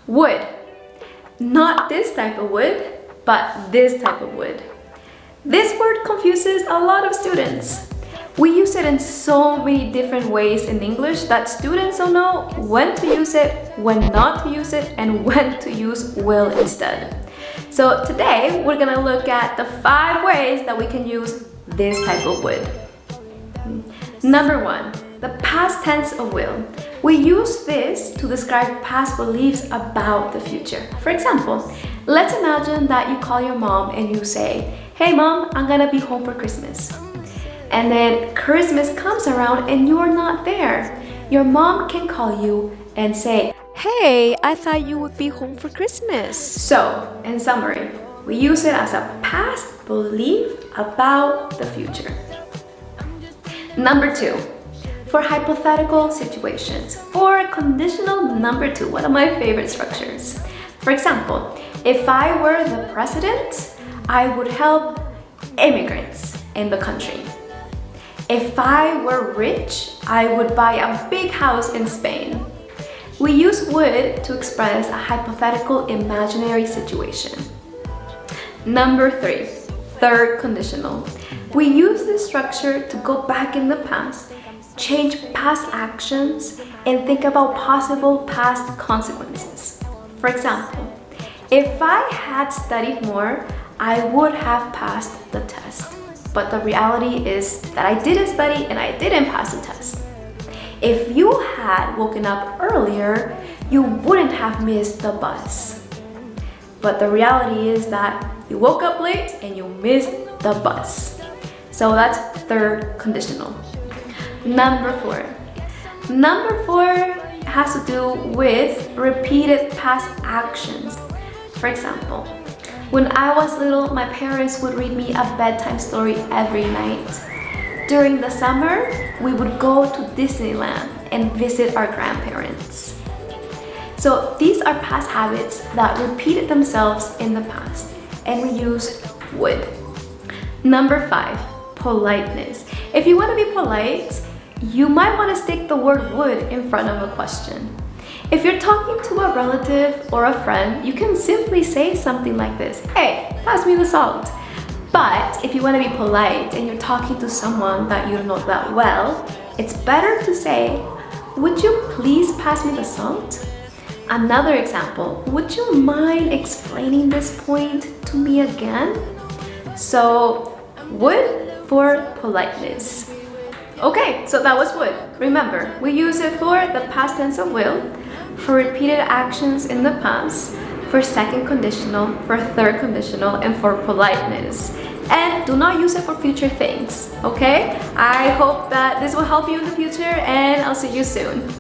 Would. Not this type of wood, but this type of wood. This word confuses a lot of students. We use it in so many different ways in English that students don't know when to use it, when not to use it, and when to use will instead. So today we're gonna look at the 5 ways that we can use this type of would. Number 1, the past tense of will. We use this to describe past beliefs about the future. For example, let's imagine that you call your mom and you say, "Hey mom, I'm gonna be home for Christmas." And then Christmas comes around and you're not there. Your mom can call you and say, "Hey, I thought you would be home for Christmas." So, in summary, we use it as a past belief about the future. Number 2, for hypothetical situations, or conditional number 2, one of my favorite structures. For example, if I were the president, I would help immigrants in the country. If I were rich, I would buy a big house in Spain. We use would to express a hypothetical imaginary situation. Number 3, third conditional. We use this structure to go back in the past, change past actions, and think about possible past consequences. For example, if I had studied more, I would have passed the test. But the reality is that I didn't study and I didn't pass the test. If you had woken up earlier, you wouldn't have missed the bus. But the reality is that you woke up late and you missed the bus. So that's third conditional. Number 4. Number 4 has to do with repeated past actions. For example, when I was little, my parents would read me a bedtime story every night. During the summer, we would go to Disneyland and visit our grandparents. So these are past habits that repeated themselves in the past, and we use would. Number 5, politeness. If you want to be polite, you might want to stick the word would in front of a question. If you're talking to a relative or a friend, you can simply say something like this: "Hey, pass me the salt." But if you want to be polite and you're talking to someone that you don't know that well, it's better to say, "Would you please pass me the salt?" Another example: "Would you mind explaining this point to me again?" So, would for politeness. Okay, so that was would. Remember, we use it for the past tense of will, for repeated actions in the past, for second conditional, for third conditional, and for politeness. And do not use it for future things, okay? I hope that this will help you in the future, and I'll see you soon.